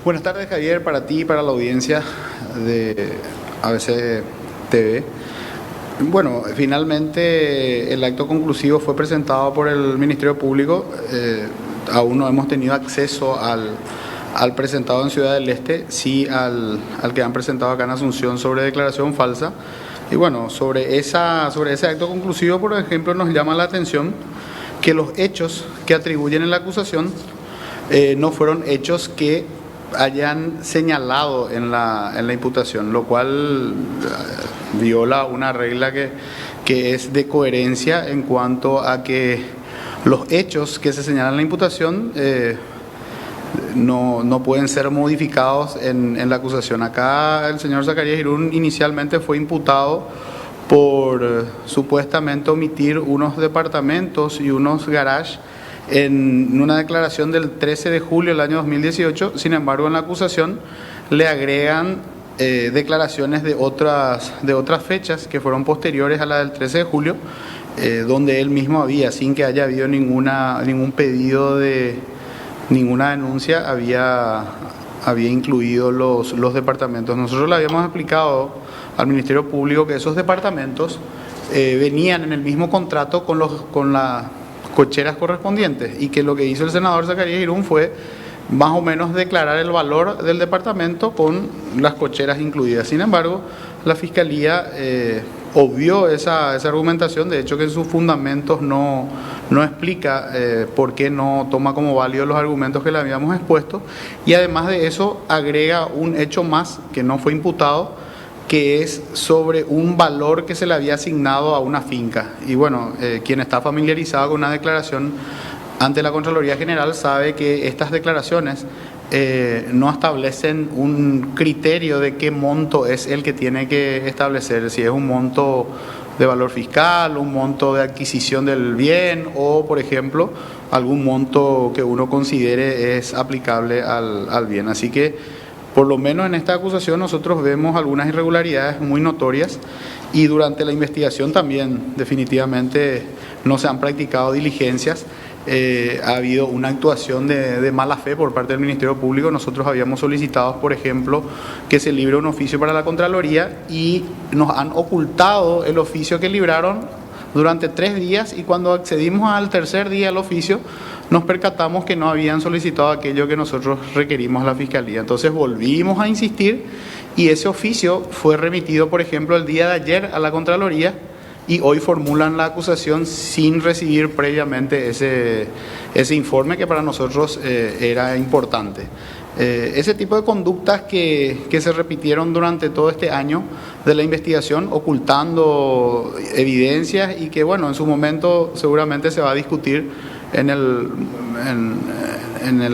Buenas tardes, Javier, para ti y para la audiencia de ABC TV. Bueno, finalmente el acto conclusivo fue presentado por el Ministerio Público. Aún no hemos tenido acceso al presentado en Ciudad del Este, sí al que han presentado acá en Asunción sobre declaración falsa. Y bueno, sobre ese acto conclusivo, por ejemplo, nos llama la atención que los hechos que atribuyen en la acusación no fueron hechos que hayan señalado en la imputación, lo cual viola una regla que es de coherencia en cuanto a que los hechos que se señalan en la imputación no pueden ser modificados en la acusación. Acá el señor Zacarías Irún inicialmente fue imputado por supuestamente omitir unos departamentos y unos garages en una declaración del 13 de julio del año 2018. Sin embargo, en la acusación le agregan declaraciones de otras fechas que fueron posteriores a la del 13 de julio, donde él mismo había, sin que haya habido ningún pedido de ninguna denuncia, había incluido los departamentos. Nosotros le habíamos explicado al Ministerio Público que esos departamentos venían en el mismo contrato con las cocheras correspondientes, y que lo que hizo el senador Zacarías Irún fue más o menos declarar el valor del departamento con las cocheras incluidas. Sin embargo, la Fiscalía obvió esa argumentación, de hecho que en sus fundamentos no explica por qué no toma como válidos los argumentos que le habíamos expuesto, y además de eso agrega un hecho más que no fue imputado, que es sobre un valor que se le había asignado a una finca. Y bueno, quien está familiarizado con una declaración ante la Contraloría General sabe que estas declaraciones no establecen un criterio de qué monto es el que tiene que establecer, si es un monto de valor fiscal, un monto de adquisición del bien o, por ejemplo, algún monto que uno considere es aplicable al bien. Así que, por lo menos en esta acusación, nosotros vemos algunas irregularidades muy notorias, y durante la investigación también definitivamente no se han practicado diligencias. Ha habido una actuación de mala fe por parte del Ministerio Público. Nosotros habíamos solicitado, por ejemplo, que se libre un oficio para la Contraloría, y nos han ocultado el oficio que libraron durante 3 días, y cuando accedimos al tercer día al oficio nos percatamos que no habían solicitado aquello que nosotros requerimos a la Fiscalía. Entonces volvimos a insistir, y ese oficio fue remitido, por ejemplo, el día de ayer a la Contraloría, y hoy formulan la acusación sin recibir previamente ese informe que para nosotros era importante. Ese tipo de conductas que se repitieron durante todo este año de la investigación, ocultando evidencias, y que bueno, en su momento seguramente se va a discutir en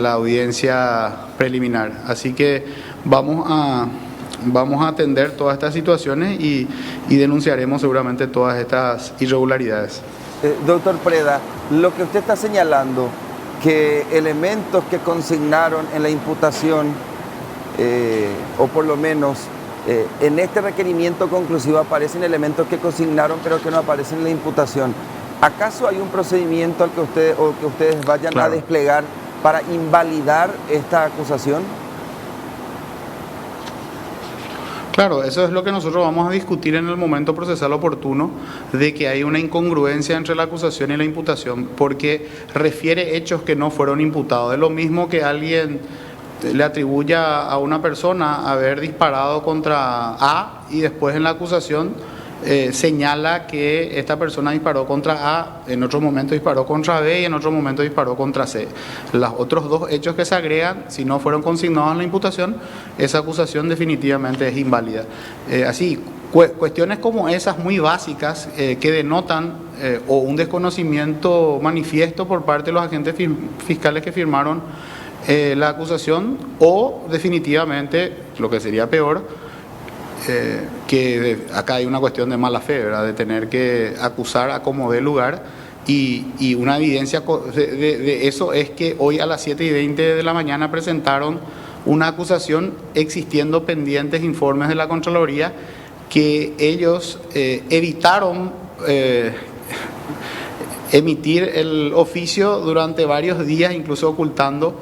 la audiencia preliminar. Así que vamos a atender todas estas situaciones y denunciaremos seguramente todas estas irregularidades. Doctor Preda, lo que usted está señalando, que elementos que consignaron en la imputación, o por lo menos en este requerimiento conclusivo aparecen elementos que consignaron pero que no aparecen en la imputación. ¿Acaso hay un procedimiento al que ustedes vayan a desplegar para invalidar esta acusación? Claro, eso es lo que nosotros vamos a discutir en el momento procesal oportuno, de que hay una incongruencia entre la acusación y la imputación, porque refiere hechos que no fueron imputados. Es lo mismo que alguien le atribuya a una persona haber disparado contra A, y después en la acusación señala que esta persona disparó contra A, en otro momento disparó contra B y en otro momento disparó contra C. Los otros 2 hechos que se agregan, si no fueron consignados en la imputación, esa acusación definitivamente es inválida. Así, cuestiones como esas muy básicas que denotan o un desconocimiento manifiesto por parte de los agentes fiscales que firmaron la acusación, o definitivamente, lo que sería peor, que acá hay una cuestión de mala fe, ¿verdad?, de tener que acusar a como dé lugar, y una evidencia de eso es que hoy a las 7:20 de la mañana presentaron una acusación existiendo pendientes informes de la Contraloría, que ellos evitaron emitir el oficio durante varios días, incluso ocultando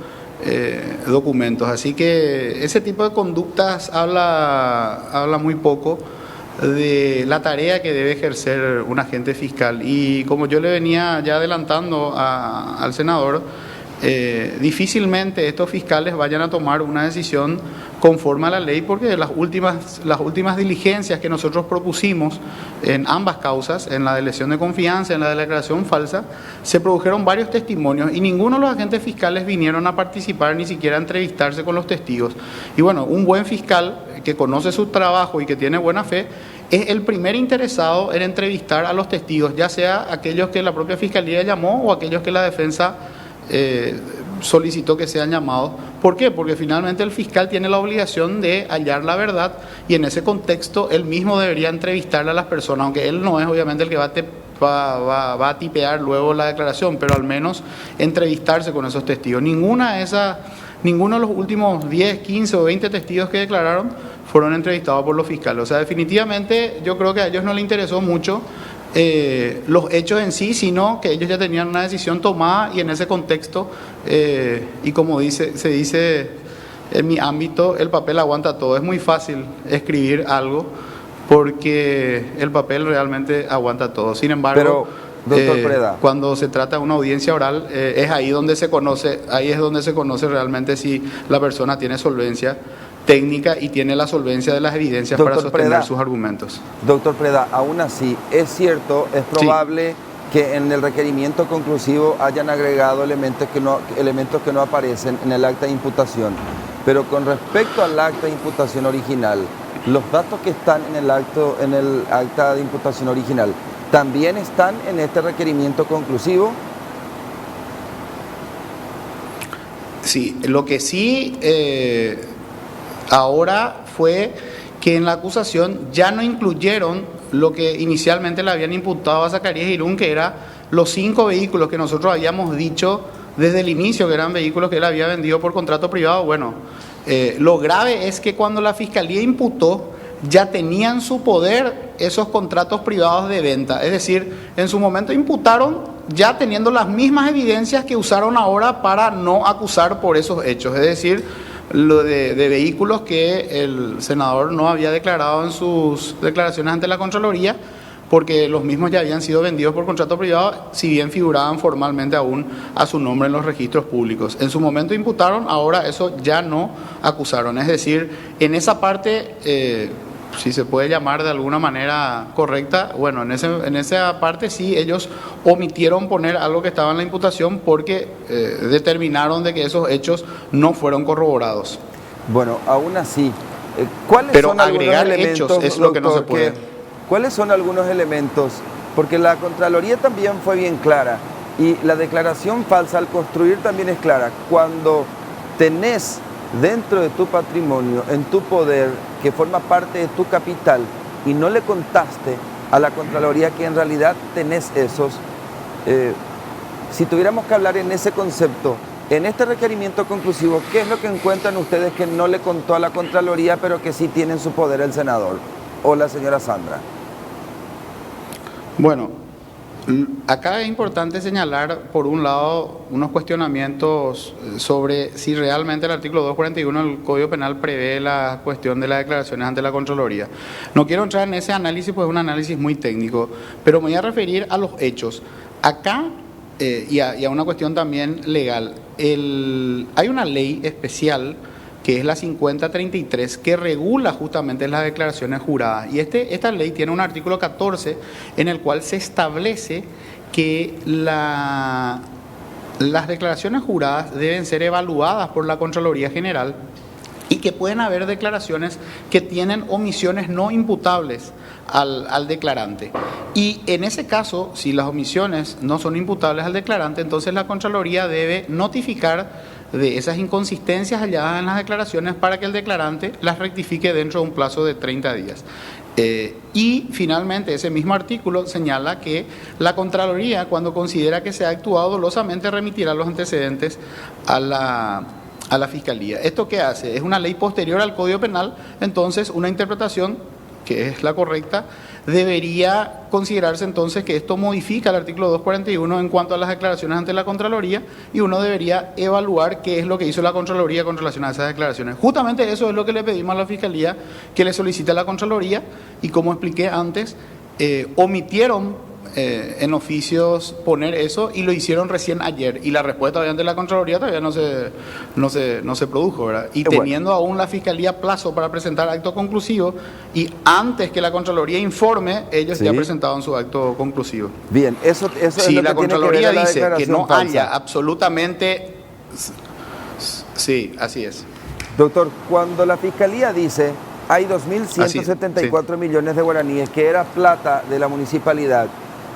documentos. Así que ese tipo de conductas habla muy poco de la tarea que debe ejercer un agente fiscal. Y como yo le venía ya adelantando al senador, difícilmente estos fiscales vayan a tomar una decisión conforme a la ley, porque las últimas diligencias que nosotros propusimos en ambas causas, en la de lesión de confianza, en la de la declaración falsa, se produjeron varios testimonios y ninguno de los agentes fiscales vinieron a participar, ni siquiera a entrevistarse con los testigos. Y bueno, un buen fiscal que conoce su trabajo y que tiene buena fe es el primer interesado en entrevistar a los testigos, ya sea aquellos que la propia fiscalía llamó o aquellos que la defensa solicitó que sean llamados. ¿Por qué? Porque finalmente el fiscal tiene la obligación de hallar la verdad y en ese contexto él mismo debería entrevistarle a las personas, aunque él no es obviamente el que va a tipear luego la declaración, pero al menos entrevistarse con esos testigos. Ninguno de los últimos 10, 15 o 20 testigos que declararon fueron entrevistados por los fiscales. O sea, definitivamente yo creo que a ellos no les interesó mucho los hechos en sí, sino que ellos ya tenían una decisión tomada y en ese contexto, y como se dice en mi ámbito, el papel aguanta todo. Es muy fácil escribir algo porque el papel realmente aguanta todo. Sin embargo, doctor Preda, cuando se trata de una audiencia oral, es ahí donde se conoce realmente si la persona tiene solvencia técnica y tiene la solvencia de las evidencias para sostener sus argumentos. Doctor Preda, aún así, es cierto, es probable que en el requerimiento conclusivo hayan agregado elementos que no aparecen en el acta de imputación, pero con respecto al acta de imputación original, los datos que están en el acta de imputación original, ¿también están en este requerimiento conclusivo? Sí, lo que sí ahora fue que en la acusación ya no incluyeron lo que inicialmente le habían imputado a Zacarías Irún, que eran los 5 vehículos que nosotros habíamos dicho desde el inicio que eran vehículos que él había vendido por contrato privado. Bueno, lo grave es que cuando la Fiscalía imputó, ya tenían su poder esos contratos privados de venta. Es decir, en su momento imputaron ya teniendo las mismas evidencias que usaron ahora para no acusar por esos hechos. Es decir, lo de vehículos que el senador no había declarado en sus declaraciones ante la Contraloría, porque los mismos ya habían sido vendidos por contrato privado, si bien figuraban formalmente aún a su nombre en los registros públicos. En su momento imputaron, ahora eso ya no acusaron. Es decir, en esa parte, si se puede llamar de alguna manera correcta, bueno, en esa parte sí ellos omitieron poner algo que estaba en la imputación porque determinaron de que esos hechos no fueron corroborados. Bueno, aún así, ¿cuáles Pero son algunos agregar elementos, hechos es lo que no se puede? ¿Cuáles son algunos elementos? Porque la Contraloría también fue bien clara y la declaración falsa al construir también es clara. Cuando tenés dentro de tu patrimonio, en tu poder, que forma parte de tu capital y no le contaste a la Contraloría que en realidad tenés esos, si tuviéramos que hablar en ese concepto, en este requerimiento conclusivo, ¿qué es lo que encuentran ustedes que no le contó a la Contraloría pero que sí tiene en su poder el senador o la señora Sandra? Bueno, acá es importante señalar, por un lado, unos cuestionamientos sobre si realmente el artículo 241 del Código Penal prevé la cuestión de las declaraciones ante la Contraloría. No quiero entrar en ese análisis, pues es un análisis muy técnico, pero me voy a referir a los hechos. Acá, y a una cuestión también legal, hay una ley especial que es la 5033, que regula justamente las declaraciones juradas. Y esta ley tiene un artículo 14 en el cual se establece que las declaraciones juradas deben ser evaluadas por la Contraloría General y que pueden haber declaraciones que tienen omisiones no imputables al declarante. Y en ese caso, si las omisiones no son imputables al declarante, entonces la Contraloría debe notificar de esas inconsistencias halladas en las declaraciones para que el declarante las rectifique dentro de un plazo de 30 días. Y finalmente ese mismo artículo señala que la Contraloría, cuando considera que se ha actuado dolosamente, remitirá los antecedentes a la Fiscalía. ¿Esto qué hace? Es una ley posterior al Código Penal, entonces una interpretación que es la correcta, debería considerarse entonces que esto modifica el artículo 241 en cuanto a las declaraciones ante la Contraloría, y uno debería evaluar qué es lo que hizo la Contraloría con relación a esas declaraciones. Justamente eso es lo que le pedimos a la Fiscalía que le solicite a la Contraloría, y como expliqué antes, omitieron en oficios poner eso y lo hicieron recién ayer, y la respuesta obviamente de la Contraloría todavía no se produjo, ¿verdad? Y teniendo aún la Fiscalía plazo para presentar acto conclusivo, y antes que la Contraloría informe, ellos ya presentaban su acto conclusivo. Bien, eso es si lo la que tiene Contraloría que ver la dice que no falsa. haya absolutamente... Sí, así es. Doctor, cuando la Fiscalía dice hay 2.174 millones de guaraníes que era plata de la municipalidad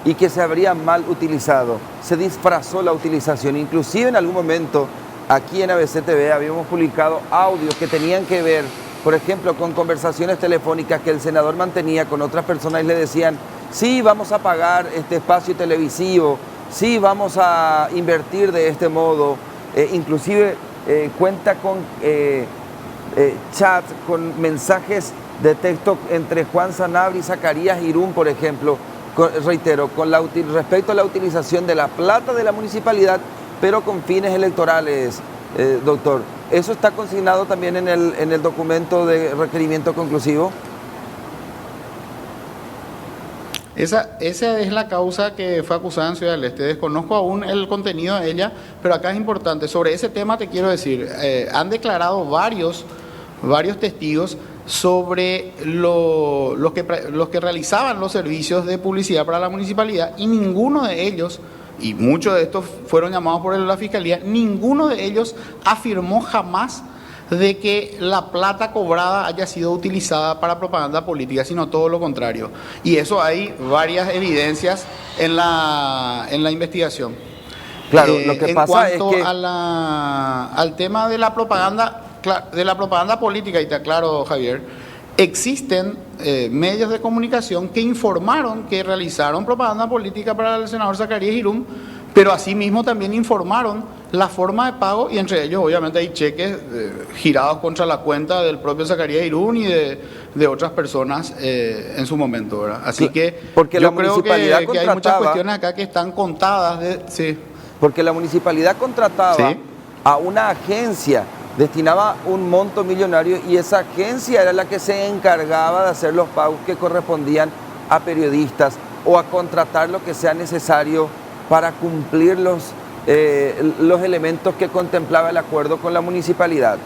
y que se habría mal utilizado, se disfrazó la utilización. Inclusive en algún momento aquí en ABC TV habíamos publicado audios que tenían que ver, por ejemplo, con conversaciones telefónicas que el senador mantenía con otras personas y le decían: sí, vamos a pagar este espacio televisivo, sí, vamos a invertir de este modo. Inclusive cuenta con chat, con mensajes de texto entre Juan Sanabria y Zacarías Irún, por ejemplo, reitero, respecto a la utilización de la plata de la municipalidad, pero con fines electorales, doctor. ¿Eso está consignado también en el documento de requerimiento conclusivo? Esa es la causa que fue acusada en Ciudad del Este. Desconozco aún el contenido de ella, pero acá es importante. Sobre ese tema te quiero decir, han declarado varios testigos sobre los que realizaban los servicios de publicidad para la municipalidad, y ninguno de ellos, y muchos de estos fueron llamados por la Fiscalía, ninguno de ellos afirmó jamás de que la plata cobrada haya sido utilizada para propaganda política, sino todo lo contrario. Y eso hay varias evidencias en la investigación. Claro, lo que pasa es que... En cuanto al tema de la propaganda política, y te aclaro, Javier, existen medios de comunicación que informaron que realizaron propaganda política para el senador Zacarías Irún, pero asimismo también informaron la forma de pago, y entre ellos obviamente hay cheques girados contra la cuenta del propio Zacarías Irún y de otras personas en su momento, ¿verdad? Así que porque yo creo que hay muchas cuestiones acá que están contadas. Porque la municipalidad contrataba a una agencia, destinaba un monto millonario, y esa agencia era la que se encargaba de hacer los pagos que correspondían a periodistas o a contratar lo que sea necesario para cumplir los elementos que contemplaba el acuerdo con la municipalidad.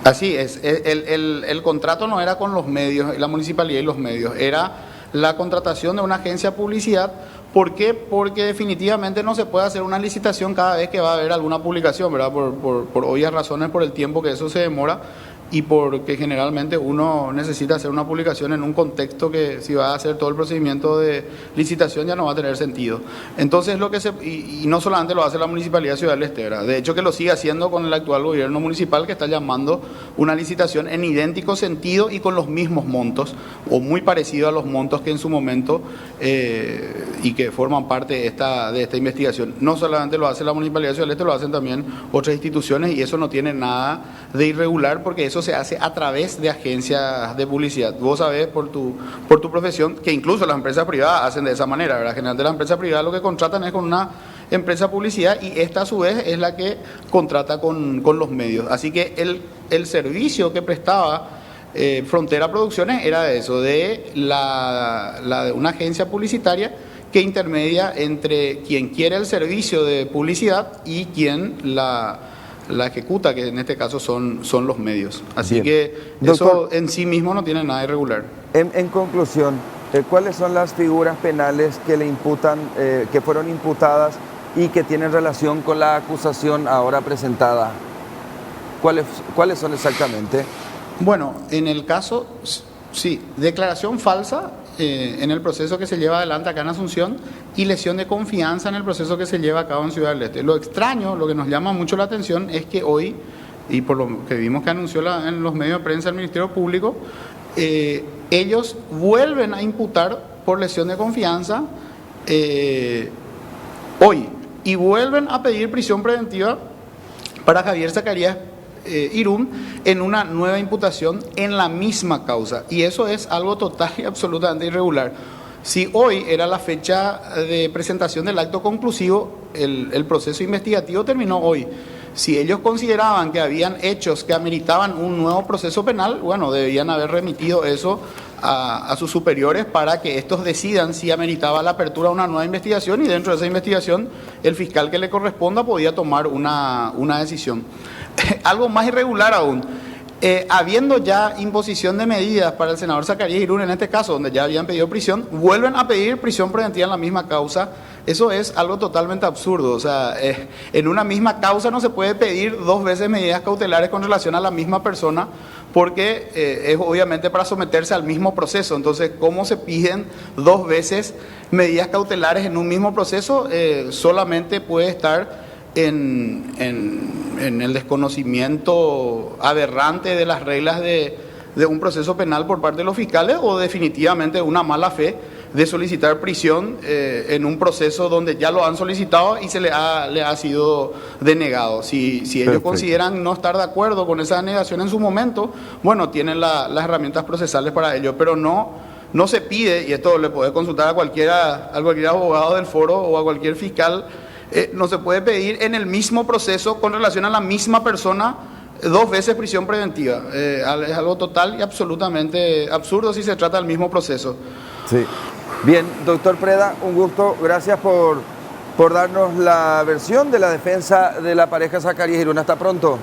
Así es, el contrato no era con los medios, la municipalidad y los medios, era la contratación de una agencia de publicidad. ¿Por qué? Porque definitivamente no se puede hacer una licitación cada vez que va a haber alguna publicación, ¿verdad? Por obvias razones, por el tiempo que eso se demora, y porque generalmente uno necesita hacer una publicación en un contexto que, si va a hacer todo el procedimiento de licitación, ya no va a tener sentido. Entonces y no solamente lo hace la Municipalidad de Ciudad del Este, ¿verdad? De hecho que lo sigue haciendo con el actual gobierno municipal, que está llamando una licitación en idéntico sentido y con los mismos montos, o muy parecido a los montos que en su momento y que forman parte de esta investigación. No solamente lo hace la Municipalidad de Ciudad del Este, lo hacen también otras instituciones, y eso no tiene nada de irregular, porque eso se hace a través de agencias de publicidad. Vos sabés por tu profesión que incluso las empresas privadas hacen de esa manera, ¿verdad? Generalmente las empresas privadas lo que contratan es con una empresa de publicidad, y esta a su vez es la que contrata con los medios. Así que el servicio que prestaba Frontera Producciones era de eso, de una agencia publicitaria que intermedia entre quien quiere el servicio de publicidad y quien la ejecuta, que en este caso son los medios. Así que doctor, eso en sí mismo no tiene nada irregular. En conclusión, ¿cuáles son las figuras penales que le imputan, que fueron imputadas y que tienen relación con la acusación ahora presentada? ¿Cuáles son exactamente? Bueno, en el caso, sí, declaración falsa en el proceso que se lleva adelante acá en Asunción, y lesión de confianza en el proceso que se lleva a cabo en Ciudad del Este. Lo extraño, lo que nos llama mucho la atención, es que hoy, y por lo que vimos que anunció en los medios de prensa el Ministerio Público, ellos vuelven a imputar por lesión de confianza hoy, y vuelven a pedir prisión preventiva para Javier Zacarías Irún en una nueva imputación en la misma causa. Y eso es algo total y absolutamente irregular. Si hoy era la fecha de presentación del acto conclusivo, el proceso investigativo terminó hoy. Si ellos consideraban que habían hechos que ameritaban un nuevo proceso penal, bueno, debían haber remitido eso a sus superiores para que estos decidan si ameritaba la apertura de una nueva investigación, y dentro de esa investigación el fiscal que le corresponda podía tomar una decisión. Algo más irregular aún, habiendo ya imposición de medidas para el senador Zacarías Irún, en este caso, donde ya habían pedido prisión, vuelven a pedir prisión preventiva en la misma causa. Eso es algo totalmente absurdo. O sea, en una misma causa no se puede pedir dos veces medidas cautelares con relación a la misma persona, porque es obviamente para someterse al mismo proceso. Entonces, ¿cómo se piden dos veces medidas cautelares en un mismo proceso? Solamente puede estar en el desconocimiento aberrante de las reglas de un proceso penal por parte de los fiscales, o definitivamente una mala fe de solicitar prisión en un proceso donde ya lo han solicitado y le ha sido denegado. Si ellos Perfecto. consideran no estar de acuerdo con esa denegación en su momento, bueno, tienen las herramientas procesales para ello, pero no se pide, y esto le puede consultar a cualquier abogado del foro o a cualquier fiscal, no se puede pedir en el mismo proceso con relación a la misma persona dos veces prisión preventiva. Es algo total y absolutamente absurdo si se trata del mismo proceso. Sí. Bien, doctor Preda, un gusto. Gracias por darnos la versión de la defensa de la pareja Zacarías Irún. Hasta pronto.